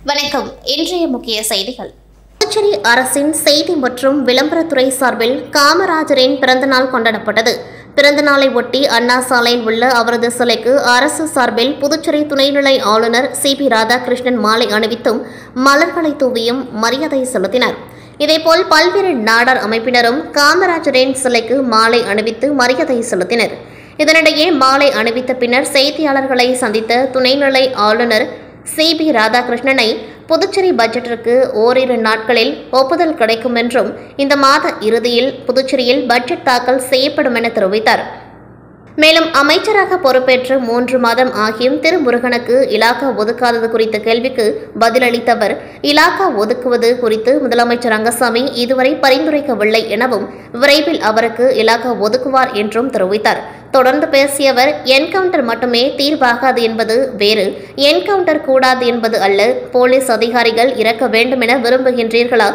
வணக்கம். இன்றைய முக்கிய செய்திகள். புதுச்சேரி அரசின் செய்தி மற்றும் விளம்பரத்துறை சார்பில் காமராஜரின் பிறந்தநாள் கொண்டாடப்பட்டது. பிறந்தநாளை ஒட்டி அண்ணா சாலையில் உள்ள அவரது சிலைக்கு அரசு சார்பில் புதுச்சேரி துணைநிலை ஆளுநர் சி.பி. ராதாகிருஷ்ணன் மாலை அணிவித்தும் மலர்களை தூவியும் மரியாதை செலுத்தினர். இதேபோல் பல்வேறு நாடார் அமைப்பினரும் காமராஜரின் சிலைக்கு மாலை அணிவித்து மரியாதை செலுத்தினர். இதனிடையே மாலை அணிவித்த பின்னர் செய்தியாளர்களை சந்தித்த துணைநிலை ஆளுநர் சி.பி. ராதாகிருஷ்ணனை புதுச்சேரி பட்ஜெட்டிற்கு ஓரிரு நாட்களில் ஒப்புதல் கிடைக்கும் என்றும் இந்த மாத இறுதியில் புதுச்சேரியில் பட்ஜெட் தாக்கல் செய்யப்படும் என தெரிவித்தார். மேலும் அமைச்சராக பொறுப்பேற்று 3 மாதம் ஆகியும் திருமுருகனுக்கு இலாக்கா ஒதுக்காதது குறித்த கேள்விக்கு பதிலளித்த அவர், இலாக்கா ஒதுக்குவது குறித்து முதலமைச்சர் ரங்கசாமி இதுவரை பரிந்துரைக்கவில்லை எனவும் விரைவில் அவருக்கு இலாக்கா ஒதுக்குவார் என்றும் தெரிவித்தார். தொடர்ந்து பேசிய அவர், என்கவுண்டர் மட்டுமே தீர்வாகாது என்பது வேறு, என்கவுண்டர் கூடாது என்பது அல்ல. போலீஸ் அதிகாரிகள் இறக்க வேண்டும் என விரும்புகின்றீர்களா?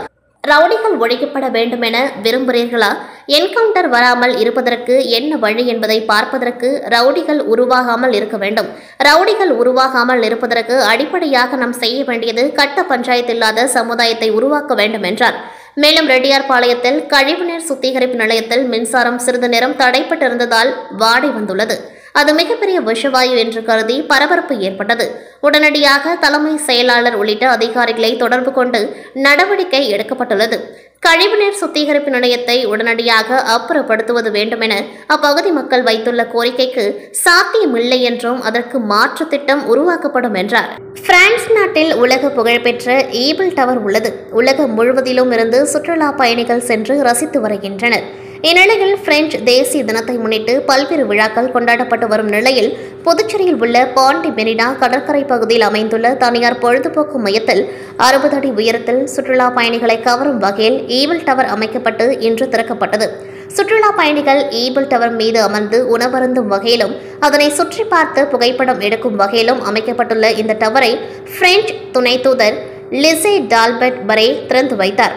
ரவுடிகள் ஒழிக்கப்பட வேண்டும் என விரும்புகிறீர்களா? என்கவுண்டர் வராமல் இருப்பதற்கு என்ன வழி என்பதை பார்ப்பதற்கு ரவுடிகள் உருவாகாமல் இருக்க வேண்டும். ரவுடிகள் உருவாகாமல் இருப்பதற்கு அடிப்படையாக நாம் செய்ய வேண்டியது கட்ட பஞ்சாயத்து இல்லாத சமுதாயத்தை உருவாக்க வேண்டும் என்றார். மேலும் ரெட்டியார்பாளையத்தில் கழிவுநீர் சுத்திகரிப்பு நிலையத்தில் மின்சாரம் சிறிது நேரம் தடைப்பட்டிருந்ததால் வாடை வந்துள்ளது. அது மிகப்பெரிய விஷவாயு என்று கருதி பரபரப்பு ஏற்பட்டது. உடனடியாக தலைமை செயலாளர் உள்ளிட்ட அதிகாரிகளை தொடர்பு கொண்டு நடவடிக்கை எடுக்கப்பட்டுள்ளது. கழிவுநீர் சுத்திகரிப்பு நிலையத்தை உடனடியாக அப்புறப்படுத்துவது வேண்டுமென அப்பகுதி மக்கள் வைத்துள்ள கோரிக்கைக்கு சாத்தியமில்லை என்றும் அதற்கு மாற்று திட்டம் உருவாக்கப்படும் என்றார். பிரான்ஸ் நாட்டில் உலக புகழ்பெற்ற ஈபிள் டவர் உள்ளது. உலகம் முழுவதிலும் இருந்து சுற்றுலா பயணிகள் சென்று ரசித்து வருகின்றனர். இந்நிலையில் பிரெஞ்சு தேசிய தினத்தை முன்னிட்டு பல்வேறு விழாக்கள் கொண்டாடப்பட்டு வரும் நிலையில் புதுச்சேரியில் உள்ள பாண்டி மெரினா கடற்கரை பகுதியில் அமைந்துள்ள தனியார் பொழுதுபோக்கு மையத்தில் 60 அடி உயரத்தில் சுற்றுலா பயணிகளை கவரும் வகையில் ஈபிள் டவர் அமைக்கப்பட்டு இன்று திறக்கப்பட்டது. சுற்றுலா பயணிகள் ஈபிள் டவர் மீது அமர்ந்து உணவருந்தும் வகையிலும் அதனை சுற்றி பார்த்து புகைப்படம் எடுக்கும் வகையிலும் அமைக்கப்பட்டுள்ள இந்த டவரை பிரெஞ்சு துணை தூதர் லிசே டால்பர்ட் பரே திறந்து வைத்தார்.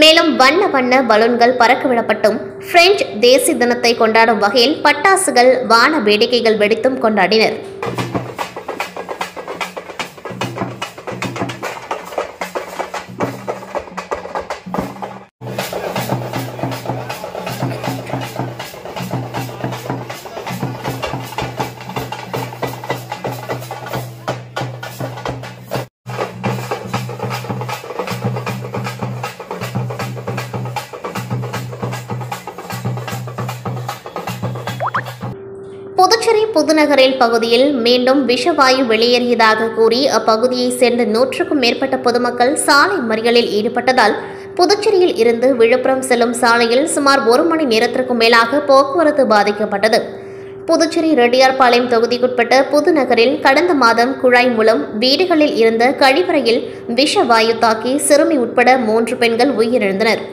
மேலும் வண்ண வண்ண பலூன்கள் பறக்கவிடப்பட்டும் பிரெஞ்சு தேசிய தினத்தை கொண்டாடும் வகையில் பட்டாசுகள், வான வேடிக்கைகள் வெடித்தும் கொண்டாடினர். புதுச்சேரி புதுநகரில் பகுதியில் மீண்டும் விஷவாயு வெளியேறியதாக கூறி அப்பகுதியைச் சேர்ந்த 100க்கும் மேற்பட்ட பொதுமக்கள் சாலை மறியலில் ஈடுபட்டதால் புதுச்சேரியில் இருந்து விழுப்புரம் செல்லும் சாலையில் சுமார் 1 மணி நேரத்திற்கும் மேலாக போக்குவரத்து பாதிக்கப்பட்டது. புதுச்சேரி ரெட்டியார்பாளையம் தொகுதிக்குட்பட்ட புதுநகரில் கடந்த மாதம் குழாய் மூலம் வீடுகளில் இருந்த கழிவறையில் விஷவாயு தாக்கி சிறுமி உட்பட 3 பெண்கள் உயிரிழந்தனர்.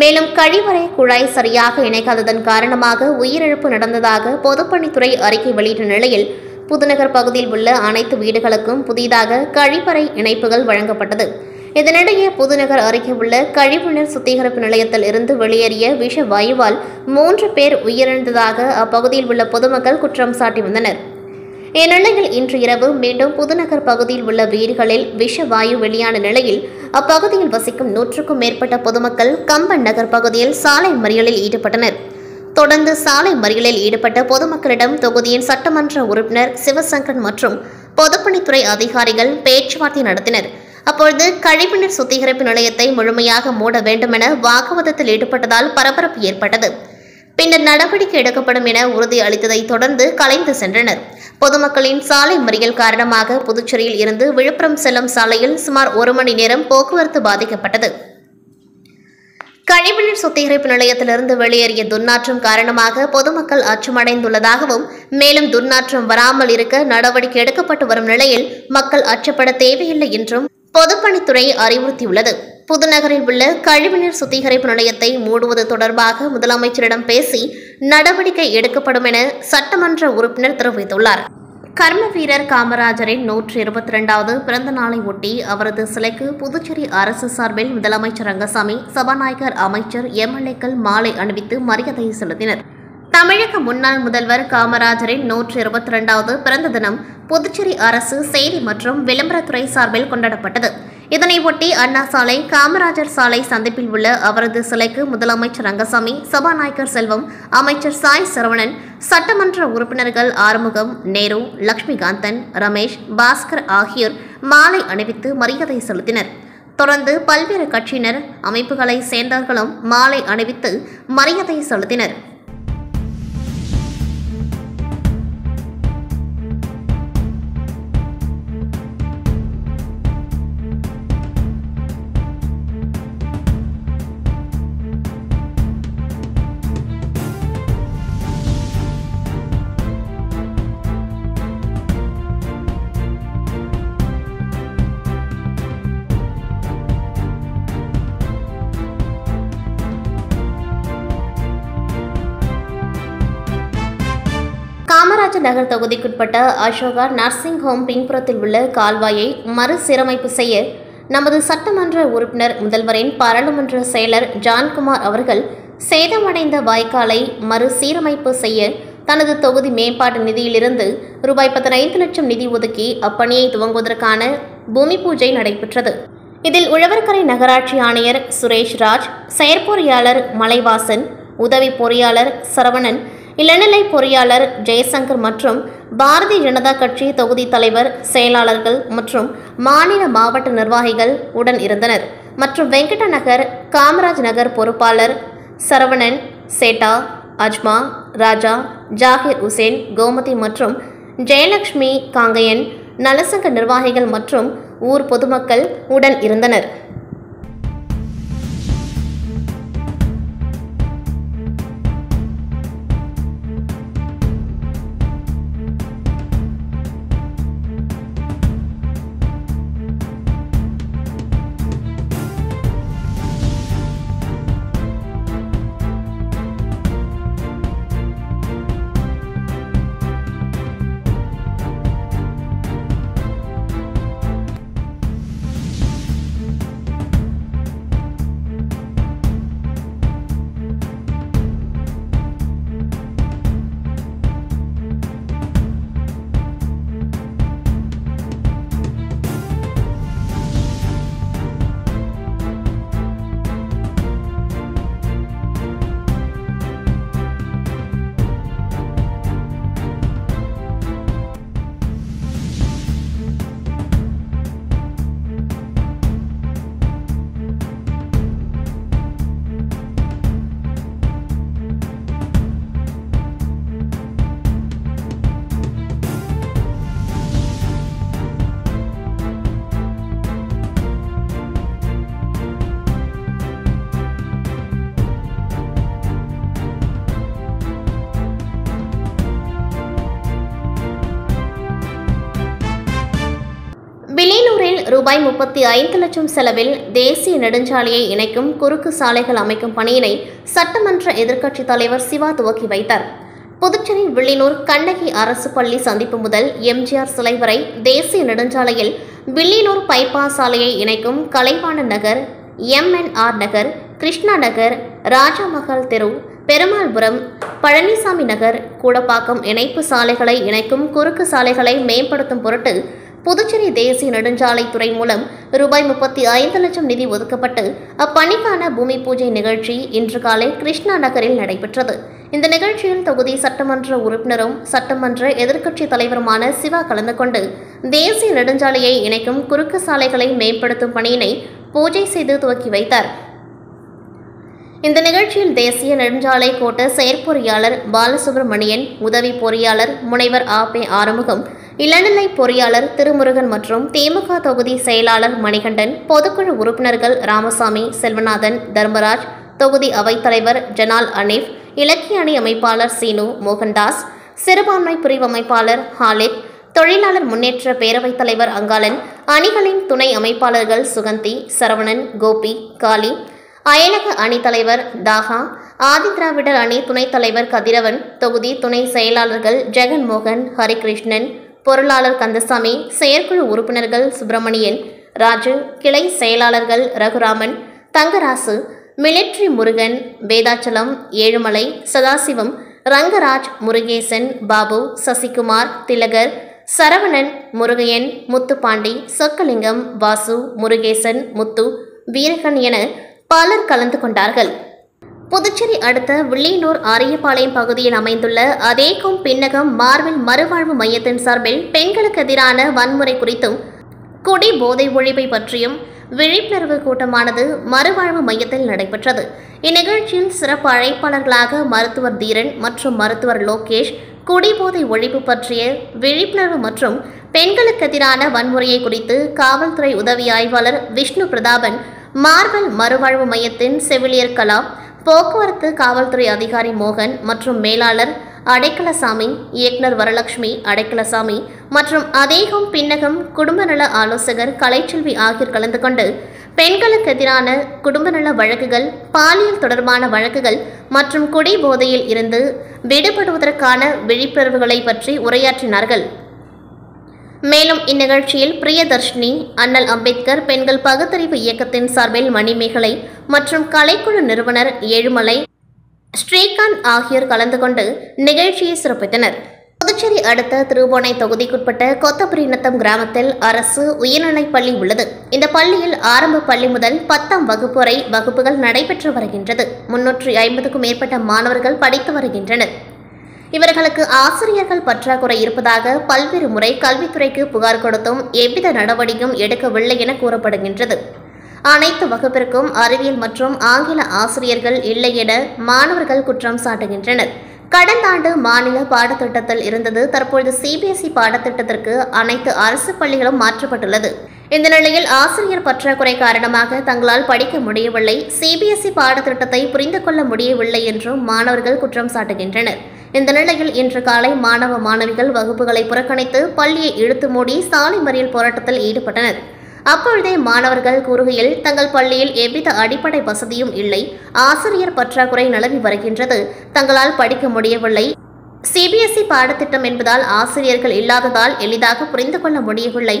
மேலும் கழிவறை குழாய் சரியாக இணைக்காததன் காரணமாக உயிரிழப்பு நடந்ததாக பொதுப்பணித்துறை அறிக்கை வெளியிட்ட நிலையில் புதுநகர் பகுதியில் உள்ள அனைத்து வீடுகளுக்கும் புதிதாக கழிவறை இணைப்புகள் வழங்கப்பட்டது. இதனிடையே புதுநகர் அருகே உள்ள கழிவுநீர் சுத்திகரிப்பு நிலையத்தில் இருந்து வெளியேறிய விஷவாயுவால் 3 பேர் உயிரிழந்ததாக அப்பகுதியில் உள்ள பொதுமக்கள் குற்றம் சாட்டி வந்தனர். இந்நிலையில் இன்று இரவு மீண்டும் புதுநகர் பகுதியில் உள்ள வீடுகளில் விஷவாயு வெளியான நிலையில் அப்பகுதியில் வசிக்கும் 100க்கும் மேற்பட்ட பொதுமக்கள் கம்பன் நகர் பகுதியில் சாலை மறியலில் ஈடுபட்டனர். தொடர்ந்து சாலை மறியலில் ஈடுபட்ட பொதுமக்களிடம் தொகுதியின் சட்டமன்ற உறுப்பினர் சிவசங்கரன் மற்றும் பொதுப்பணித்துறை அதிகாரிகள் பேச்சுவார்த்தை நடத்தினர். அப்பொழுது கழிவுநீர் சுத்திகரிப்பு நிலையத்தை முழுமையாக மூட வேண்டுமென வாக்குவாதத்தில் ஈடுபட்டதால் பரபரப்பு ஏற்பட்டது. பின்னர் நடவடிக்கை எடுக்கப்படும் என உறுதி அளித்ததை தொடர்ந்து கலைந்து சென்றனர். பொதுமக்களின் சாலை மறியல் காரணமாக புதுச்சேரியில் இருந்து விழுப்புரம் செல்லும் சாலையில் சுமார் 1 மணி நேரம் போக்குவரத்து பாதிக்கப்பட்டது. கழிவுநீர் சுத்திகரிப்பு நிலையத்திலிருந்து வெளியேறிய துர்நாற்றம் காரணமாக பொதுமக்கள் அச்சமடைந்துள்ளதாகவும் மேலும் துர்நாற்றம் வராமல் இருக்க நடவடிக்கை எடுக்கப்பட்டு வரும் நிலையில் மக்கள் அச்சப்பட தேவையில்லை என்றும் பொதுப்பணித்துறை அறிவுறுத்தியுள்ளது. புதுநகரில் உள்ள கழிவுநீர் சுத்திகரிப்பு நிலையத்தை மூடுவது தொடர்பாக முதலமைச்சரிடம் பேசி நடவடிக்கை எடுக்கப்படும் என சட்டமன்ற உறுப்பினர் தெரிவித்துள்ளார். கர்ம வீரர் காமராஜரின் 122வது பிறந்த நாளை ஒட்டி அவரது சிலைக்கு புதுச்சேரி அரசு சார்பில் முதலமைச்சர் ரங்கசாமி, சபாநாயகர், அமைச்சர், எம்எல்ஏக்கள் மாலை அணிவித்து மரியாதை செலுத்தினர். தமிழக முன்னாள் முதல்வர் காமராஜரின் 122வது பிறந்த தினம் புதுச்சேரி அரசு செய்தி மற்றும் விளம்பரத்துறை சார்பில் கொண்டாடப்பட்டது. இதனையொட்டி அண்ணா சாலை, காமராஜர் சாலை சந்திப்பில் உள்ள அவரது சிலைக்கு முதலமைச்சர் ரங்கசாமி, சபாநாயகர் செல்வம், அமைச்சர் சாய் சரவணன், சட்டமன்ற உறுப்பினர்கள் ஆறுமுகம், நேரு, லட்சுமிகாந்தன், ரமேஷ், பாஸ்கர் ஆகியோர் மாலை அணிவித்து மரியாதை செலுத்தினர். தொடர்ந்து பல்வேறு கட்சியினர், அமைப்புகளை சேர்ந்தவர்களும் மாலை அணிவித்து மரியாதை செலுத்தினர். காமராஜர் நகர் தொகுதிக்குட்பட்ட அசோகா நர்சிங் ஹோம் பின்புறத்தில் உள்ள கால்வாயை மறுசீரமைப்பு செய்ய நமது சட்டமன்ற உறுப்பினர், முதல்வரின் பாராளுமன்ற செயலர் ஜான்குமார் அவர்கள் சேதமடைந்த வாய்க்காலை மறுசீரமைப்பு செய்ய தனது தொகுதி மேம்பாட்டு நிதியிலிருந்து ரூபாய் 15 லட்சம் நிதி ஒதுக்கி அப்பணியை துவங்குவதற்கான பூமி பூஜை நடைபெற்றது. இதில் உழவர்கரை நகராட்சி ஆணையர் சுரேஷ் ராஜ், செயற்பொறியாளர் மலைவாசன், உதவி பொறியாளர் சரவணன், இளநிலை பொறியாளர் ஜெயசங்கர் மற்றும் பாரதிய ஜனதா கட்சி தொகுதி தலைவர், செயலாளர்கள் மற்றும் மாநில மாவட்ட நிர்வாகிகள் உடன் இருந்தனர். மற்றும் வெங்கட நகர், காமராஜ் நகர் பொறுப்பாளர் சரவணன், சேட்டா, அஜ்மா, ராஜா, ஜாகிர் உசேன், கோமதி மற்றும் ஜெயலட்சுமி காங்கையன், நலசங்க நிர்வாகிகள் மற்றும் ஊர் பொதுமக்கள் உடன் இருந்தனர். வில்லியனூரில் ரூபாய் 35 லட்சம் செலவில் தேசிய நெடுஞ்சாலையை இணைக்கும் குறுக்கு சாலைகள் அமைக்கும் பணியினை சட்டமன்ற எதிர்க்கட்சித் தலைவர் சிவா துவக்கி வைத்தார். புதுச்சேரி வில்லியனூர் கண்ணகி அரசு பள்ளி சந்திப்பு முதல் எம்ஜிஆர் சிலை வரை தேசிய நெடுஞ்சாலையில் வில்லியனூர் பைபாஸ் சாலையை இணைக்கும் கலைவாணன் நகர், MNR நகர், கிருஷ்ணா நகர், ராஜாமஹால் தெரு, பெருமாள்புரம், பழனிசாமி நகர், கூடப்பாக்கம் இணைப்பு சாலைகளை இணைக்கும் குறுக்கு சாலைகளை மேம்படுத்தும் பொருட்டு புதுச்சேரி தேசிய நெடுஞ்சாலைத்துறை மூலம் ரூபாய் 35 லட்சம் நிதி ஒதுக்கப்பட்டு அப்பணிக்கான பூமி பூஜை நிகழ்ச்சி இன்று காலை கிருஷ்ணா நகரில் நடைபெற்றது. இந்த நிகழ்ச்சியில் தொகுதி சட்டமன்ற உறுப்பினரும் சட்டமன்ற எதிர்க்கட்சித் தலைவருமான சிவா கலந்து கொண்டு தேசிய நெடுஞ்சாலையை இணைக்கும் குறுக்கு சாலைகளை மேம்படுத்தும் பணியினை பூஜை செய்து துவக்கி வைத்தார். இந்த நிகழ்ச்சியில் தேசிய நெடுஞ்சாலை கோட்ட செயற்பொறியாளர் பாலசுப்ரமணியன், உதவி பொறியாளர் முனைவர் A.P. ஆறுமுகம், இளநிலை பொறியாளர் திருமுருகன் மற்றும் திமுக தொகுதி செயலாளர் மணிகண்டன், பொதுக்குழு உறுப்பினர்கள் ராமசாமி, செல்வநாதன், தர்மராஜ், தொகுதி அவைத்தலைவர் ஜனால் அனீப், இலக்கிய அணி அமைப்பாளர் சீனு, மோகன்தாஸ், சிறுபான்மை பிரிவு அமைப்பாளர் ஹாலித், தொழிலாளர் முன்னேற்ற பேரவைத் தலைவர் அங்காளன், அணிகளின் துணை அமைப்பாளர்கள் சுகந்தி, சரவணன், கோபி, காளி, அயலக அணித்தலைவர் தாகா, ஆதிதிராவிடர் அணி துணைத் தலைவர் கதிரவன், தொகுதி துணை செயலாளர்கள் ஜெகன்மோகன், ஹரிகிருஷ்ணன், பொருளாளர் கந்தசாமி, செயற்குழு உறுப்பினர்கள் சுப்பிரமணியன், ராஜு, கிளை செயலாளர்கள் ரகுராமன், தங்கராசு, மிலிட்ரி முருகன், வேதாச்சலம், ஏழுமலை, சதாசிவம், ரங்கராஜ், முருகேசன், பாபு, சசிகுமார், திலகர், சரவணன், முருகையன், முத்துப்பாண்டி, சொக்கலிங்கம், வாசு, முருகேசன், முத்து, வீரகன் என பலர் கலந்து கொண்டார்கள். புதுச்சேரி அடுத்த வில்லியனூர் ஆரியபாளையம் பகுதியில் அமைந்துள்ள அதேகம் பின்னகம் மார்வில் மறுவாழ்வு மையத்தின் சார்பில் பெண்களுக்கு எதிரான வன்முறை குறித்தும் குடி போதை ஒழிப்பை பற்றியும் விழிப்புணர்வு கூட்டமானது மறுவாழ்வு மையத்தில் நடைபெற்றது. இந்நிகழ்ச்சியில் சிறப்பு அழைப்பாளர்களாக மருத்துவர் தீரன் மற்றும் மருத்துவர் லோகேஷ் குடிபோதை ஒழிப்பு பற்றிய விழிப்புணர்வு மற்றும் பெண்களுக்கு எதிரான வன்முறையை குறித்து காவல்துறை உதவி ஆய்வாளர் விஷ்ணு பிரதாபன், மார்வல் மறுவாழ்வு மையத்தின் செவிலியர் கலா, போக்குவரத்து காவல்துறை அதிகாரி மோகன் மற்றும் மேலாளர் அடைக்கலசாமி, இயக்குனர் வரலட்சுமி, அடைக்கலசாமி மற்றும் அதேகம் பின்னகம் குடும்ப நல ஆலோசகர் கலைச்செல்வி ஆகியோர் கலந்து கொண்டு பெண்களுக்கு எதிரான குடும்ப நல வழக்குகள், பாலியல் தொடர்பான வழக்குகள் மற்றும் குடி போதையில் இருந்து விடுபடுவதற்கான விழிப்புணர்வுகளை பற்றி உரையாற்றினார்கள். மேலும் இந்நிகழ்ச்சியில் பிரியதர்ஷினி, அண்ணல் அம்பேத்கர் பெண்கள் பகுத்தறிவு இயக்கத்தின் சார்பில் மணிமேகலை மற்றும் கலைக்குழு நிறுவனர் ஏழுமலை, ஸ்ரீகாந்த் ஆகியோர் கலந்து கொண்டு நிகழ்ச்சியை சிறப்பித்தனர். புதுச்சேரி அடுத்த திருவோணை தொகுதிக்குட்பட்ட கொத்தபுரிநத்தம் கிராமத்தில் அரசு உயர்நிலைப் பள்ளி உள்ளது. இந்த பள்ளியில் ஆரம்ப பள்ளி முதல் 10ஆம் வகுப்பு வரை வகுப்புகள் நடைபெற்று வருகின்றது. 350க்கும் மேற்பட்ட மாணவர்கள் படித்து வருகின்றனர். இவர்களுக்கு ஆசிரியர்கள் பற்றாக்குறை இருப்பதாக பல்வேறு முறை கல்வித்துறைக்கு புகார் கொடுத்தும் எவ்வித நடவடிக்கையும் எடுக்கவில்லை என கூறப்படுகின்றது. அனைத்து வகுப்பிற்கும் அறிவியல் மற்றும் ஆங்கில ஆசிரியர்கள் இல்லை என மாணவர்கள் குற்றம் சாட்டுகின்றனர். கடந்த ஆண்டு மாநில பாடத்திட்டத்தில் இருந்தது தற்பொழுது சிபிஎஸ்இ பாடத்திட்டத்திற்கு அனைத்து அரசு பள்ளிகளும் மாற்றப்பட்டுள்ளது. இந்த நிலையில் ஆசிரியர் பற்றாக்குறை காரணமாக தங்களால் படிக்க முடியவில்லை, சிபிஎஸ்இ பாடத்திட்டத்தை புரிந்து கொள்ள முடியவில்லை என்றும் மாணவர்கள் குற்றம் சாட்டுகின்றனர். இந்த நிலையில் இன்று காலை மாணவ மாணவிகள் வகுப்புகளை புறக்கணித்து பள்ளியை இழுத்து மூடி சாலை மறியல் போராட்டத்தில் ஈடுபட்டனர். அப்பொழுதே மாணவர்கள் கூறுகையில், தங்கள் பள்ளியில் எவ்வித அடிப்படை வசதியும் இல்லை, ஆசிரியர் பற்றாக்குறை நிலவி வருகின்றது, தங்களால் படிக்க முடியவில்லை, சிபிஎஸ்இ பாடத்திட்டம் என்பதால் ஆசிரியர்கள் இல்லாததால் எளிதாக புரிந்து கொள்ள முடியவில்லை,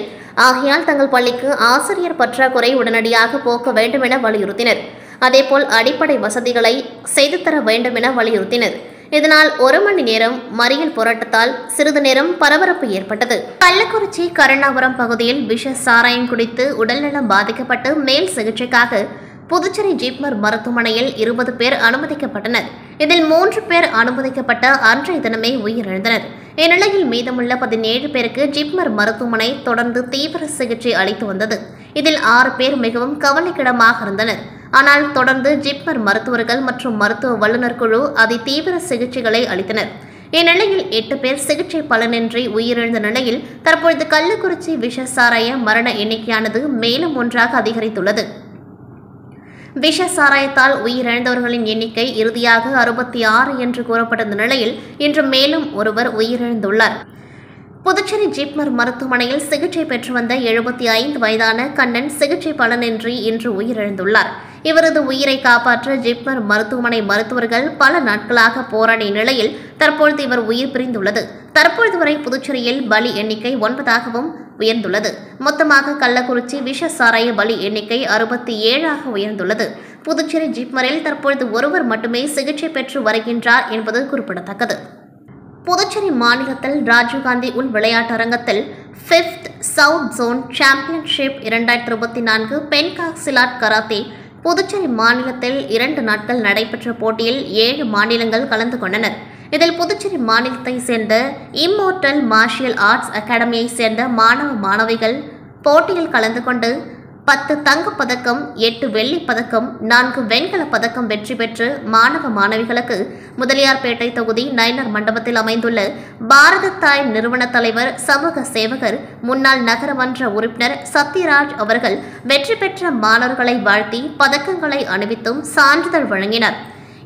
ஆகையால் தங்கள் பள்ளிக்கு ஆசிரியர் பற்றாக்குறை உடனடியாக போக்க வேண்டும் என வலியுறுத்தினர். அதேபோல் அடிப்படை வசதிகளை செய்து தர வேண்டும் என வலியுறுத்தினர். இதனால் 1 மணி நேரம் மறியல் போராட்டத்தால் சிறிது நேரம் பரபரப்பு ஏற்பட்டது. கள்ளக்குறிச்சி கருணாபுரம் பகுதியில் விஷ சாராயம் குடித்து உடல்நலம் பாதிக்கப்பட்டு மேல் சிகிச்சைக்காக புதுச்சேரி ஜிப்மர் மருத்துவமனையில் 20 பேர் அனுமதிக்கப்பட்டனர். இதில் 3 பேர் அனுமதிக்கப்பட்ட அன்றைய தினமே உயிரிழந்தனர். இந்நிலையில் மீதமுள்ள 17 பேருக்கு ஜிப்மர் மருத்துவமனை தொடர்ந்து தீவிர சிகிச்சை அளித்து வந்தது. இதில் 6 பேர் மிகவும் கவலைக்கிடமாக இருந்தனர். ஆனால் தொடர்ந்து ஜிப்மர் மருத்துவர்கள் மற்றும் மருத்துவ வல்லுநர் குழு அதி தீவிர சிகிச்சைகளை அளித்தனர். இந்நிலையில் 8 பேர் சிகிச்சை பலனின்றி உயிரிழந்த நிலையில் தற்பொழுது கள்ளக்குறிச்சி விஷ சாராய மரண எண்ணிக்கையானது மேலும் 1ஆக அதிகரித்துள்ளது. விஷ சாராயத்தால் உயிரிழந்தவர்களின் எண்ணிக்கை இறுதியாக 66 என்று கூறப்பட்ட நிலையில் இன்று மேலும் ஒருவர் உயிரிழந்துள்ளார். புதுச்சேரி ஜிப்மர் மருத்துவமனையில் சிகிச்சை பெற்று வந்த 75 வயதான கண்ணன் சிகிச்சை பலனின்றி இன்று உயிரிழந்துள்ளார். இவரது உயிரை காப்பாற்ற ஜிப்மர் மருத்துவமனை மருத்துவர்கள் பல நாட்களாக போராடிய நிலையில் தற்பொழுது இவர் உயிர் பிரிந்துள்ளது. தற்பொழுது வரை புதுச்சேரியில் பலி எண்ணிக்கை 9ஆகவும் உயர்ந்துள்ளது. மொத்தமாக கள்ளக்குறிச்சி விஷ சாராய பலி எண்ணிக்கை 67ஆக உயர்ந்துள்ளது. புதுச்சேரி ஜிப்மரில் தற்பொழுது ஒருவர் மட்டுமே சிகிச்சை பெற்று வருகின்றார் என்பது குறிப்பிடத்தக்கது. புதுச்சேரி மாநிலத்தில் ராஜீவ்காந்தி உள் விளையாட்டரங்கத்தில் 5th south zone championship 2024 pencak silat karate Puducherry மாநிலத்தில் 2 நாட்கள் நடைபெற்ற போட்டியில் 7 மாநிலங்கள் கலந்து கொண்டனர். இதில் புதுச்சேரி மாநிலத்தை சேர்ந்த இம்மோர்டல் மார்ஷியல் ஆர்ட்ஸ் அகாடமியை சேர்ந்த மாணவ மாணவிகள் போட்டியில் கலந்து கொண்டு 10 தங்கப்பதக்கம், 8 வெள்ளிப் பதக்கம், 4 வெண்கலப் பதக்கம் வெற்றி பெற்று மாணவ மாணவிகளுக்கு முதலியார்பேட்டை தொகுதி நயினார் மண்டபத்தில் அமைந்துள்ள பாரத தாய் நிறுவன தலைவர், சமூக சேவகர், முன்னாள் நகரமன்ற உறுப்பினர் சத்யராஜ் அவர்கள் வெற்றி பெற்ற மாணவர்களை வாழ்த்தி பதக்கங்களை அணிவித்தும் சான்றிதழ் வழங்கினார்.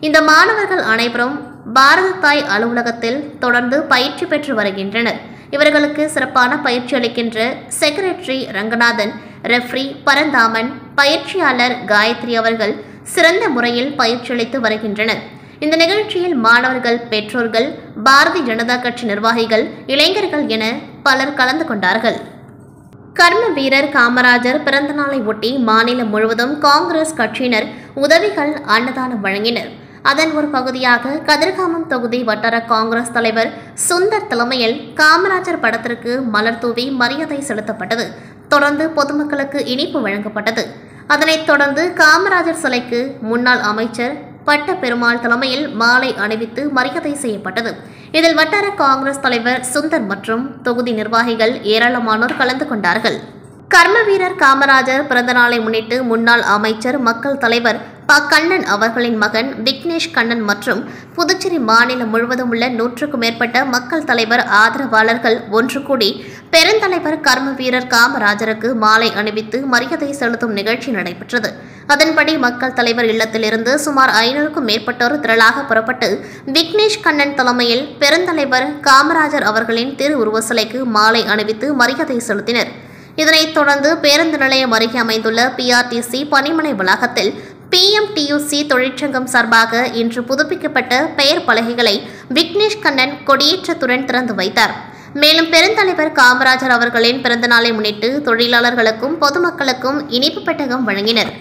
இந்த மாணவர்கள் அனைவரும் பாரத தாய் அலுவலகத்தில் தொடர்ந்து பயிற்சி பெற்று வருகின்றனர். இவர்களுக்கு சிறப்பான பயிற்சி அளிக்கின்ற செக்ரட்டரி ரங்கநாதன், ரெஃப்ரி பரந்தாமன், பயிற்சியாளர் காயத்ரி அவர்கள் சிறந்த முறையில் பயிற்சி அளித்து வருகின்றனர். இந்த நிகழ்ச்சியில் மாணவர்கள், பெற்றோர்கள், பாரதிய ஜனதா கட்சி நிர்வாகிகள், இளைஞர்கள் என பலர் கலந்து கொண்டார்கள். கர்ம வீரர் காமராஜர் பிறந்தநாளை ஒட்டி மாநிலம் முழுவதும் காங்கிரஸ் கட்சியினர் உதவிகள் அன்னதானம் வழங்கினர். அதன் ஒரு பகுதியாக கதிர்காமம் தொகுதி வட்டார காங்கிரஸ் தலைவர் சுந்தர் தலைமையில் காமராஜர் படத்திற்கு மலர் தூவி மரியாதை செலுத்தப்பட்டது. தொடர்ந்து பொதுமக்களுக்கு இனிப்பு வழங்கப்பட்டது. அதனைத் தொடர்ந்து காமராஜர் சிலைக்கு முன்னாள் அமைச்சர் பட்ட பெருமாள் தலைமையில் மாலை அணிவித்து மரியாதை செய்யப்பட்டது. இதில் வட்டார காங்கிரஸ் தலைவர் சுந்தர் மற்றும் தொகுதி நிர்வாகிகள் ஏராளமானோர் கலந்து கொண்டார்கள். கர்ம வீரர் காமராஜர் பிறந்தநாளை முன்னிட்டு முன்னாள் அமைச்சர் மக்கள் தலைவர் ப. கண்ணன் அவர்களின் மகன் விக்னேஷ் கண்ணன் மற்றும் புதுச்சேரி மாநிலம் முழுவதும் உள்ள 100க்கும் மேற்பட்ட மக்கள் தலைவர் ஆதரவாளர்கள் ஒன்று கூடி பெருந்தலைவர் கர்ம வீரர் காமராஜருக்கு மாலை அணிவித்து மரியாதை செலுத்தும் நிகழ்ச்சி நடைபெற்றது. அதன்படி மக்கள் தலைவர் இல்லத்திலிருந்து சுமார் 500க்கும் மேற்பட்டோர் திரளாக புறப்பட்டு விக்னேஷ் கண்ணன் தலைமையில் பெருந்தலைவர் காமராஜர் அவர்களின் திருவுருவ சிலைக்கு மாலை அணிவித்து மரியாதை செலுத்தினர். இதனைத் தொடர்ந்து பேருந்து நிலையம் அருகே அமைந்துள்ள PRTC பணிமனை வளாகத்தில் PMTUC தொழிற்சங்கம் சார்பாக இன்று புதுப்பிக்கப்பட்ட பெயர் பலகைகளை விக்னேஷ் கண்ணன் கொடியேற்றத்துடன் திறந்து வைத்தார். மேலும் பெருந்தலைவர் காமராஜர் அவர்களின் பிறந்தநாளை முன்னிட்டு தொழிலாளர்களுக்கும் பொதுமக்களுக்கும் இனிப்பு பெட்டகம் வழங்கினர்.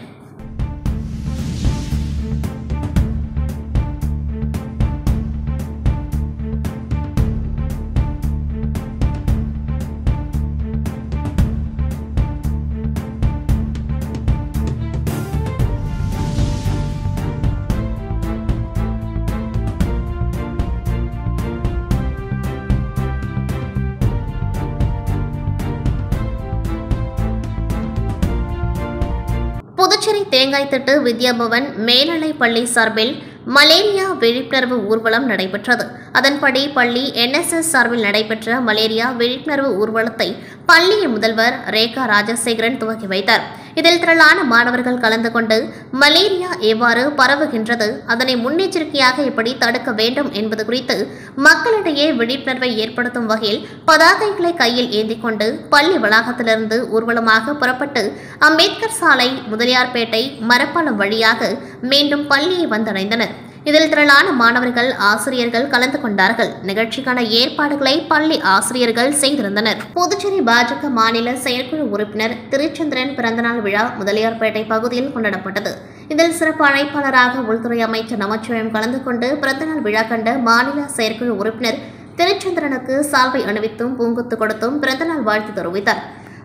புதுச்சேரி தேங்காய்த்திட்டு வித்யாபவன் மேல்நிலைப் பள்ளி சார்பில் மலேரியா விழிப்புணர்வு ஊர்வலம் நடைபெற்றது. அதன்படி பள்ளி NSS சார்பில் நடைபெற்ற மலேரியா விழிப்புணர்வு ஊர்வலத்தை பள்ளியின் முதல்வர் ரேகா ராஜசேகரன் துவக்கி வைத்தார். இதில் திரளான மாணவர்கள் கலந்து கொண்டு மலேரியா எவ்வாறு பரவுகின்றது, அதனை முன்னெச்சரிக்கையாக எப்படி தடுக்க வேண்டும் என்பது குறித்து மக்களிடையே விழிப்புணர்வை ஏற்படுத்தும் வகையில் பதாகைகளை கையில் ஏந்தி கொண்டு பள்ளி வளாகத்திலிருந்து ஊர்வலமாக புறப்பட்டு அம்பேத்கர் சாலை, முதலியார்பேட்டை, மரப்பாலம் வழியாக மீண்டும் பள்ளியை வந்தடைந்தனர். இதில் திரளான மாணவர்கள், ஆசிரியர்கள் கலந்து கொண்டார்கள். நிகழ்ச்சிக்கான ஏற்பாடுகளை பள்ளி ஆசிரியர்கள் செய்திருந்தனர். புதுச்சேரி பாஜக மாநில செயற்குழு உறுப்பினர் திருச்சந்திரன் பிறந்தநாள் விழா முதலியார்பேட்டை பகுதியில் கொண்டாடப்பட்டது. இதில் சிறப்பு அழைப்பாளராக உள்துறை அமைச்சர் நமச்சிவாயம் கலந்து கொண்டு பிறந்தநாள் விழா கண்ட மாநில செயற்குழு உறுப்பினர் திருச்சந்திரனுக்கு சால்வை அணிவித்தும் பூங்கொத்து கொடுத்தும் பிறந்தநாள் வாழ்த்து தெரிவித்தார்.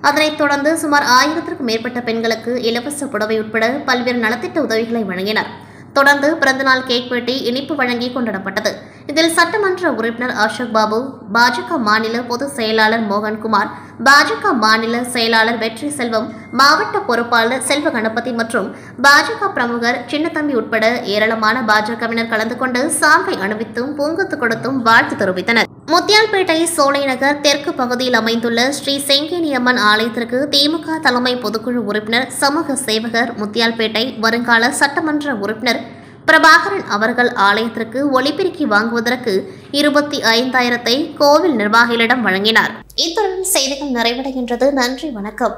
அதனைத் தொடர்ந்து சுமார் 1000க்கும் மேற்பட்ட பெண்களுக்கு இலவச புடவை உட்பட பல்வேறு நலத்திட்ட உதவிகளை வழங்கினார். தொடர்ந்து பிறந்தநாள் கேக் வெட்டி இனிப்பு வழங்கி கொண்டாடப்பட்டது. இதில் சட்டமன்ற உறுப்பினர் அசோக் பாபு, பாஜக மாநில பொதுச் செயலாளர் மோகன்குமார், பாஜக மாநில செயலாளர் வெற்றி செல்வம், மாவட்ட பொறுப்பாளர் செல்வ கணபதி மற்றும் பாஜக பிரமுகர் சின்னத்தம்பி உட்பட ஏராளமான பாஜகவினர் கலந்து கொண்டு சால்வை அணிவித்தும் பூங்கொத்து கொடுத்தும் வாழ்த்து தெரிவித்தனர். முத்தியால்பேட்டை சோலை நகர் தெற்கு பகுதியில் அமைந்துள்ள ஸ்ரீ செங்கேனி அம்மன் ஆலயத்திற்கு திமுக தலைமை பொதுக்குழு உறுப்பினர், சமூக சேவகர், முத்தியால்பேட்டை வருங்கால சட்டமன்ற உறுப்பினர் பிரபாகரன் அவர்கள் ஆலயத்திற்கு ஒலிபெருக்கி வாங்குவதற்கு 25,000 கோவில் நிர்வாகிகளிடம் வழங்கினார். இத்துடன் செய்திகள் நிறைவடைகின்றது. நன்றி, வணக்கம்.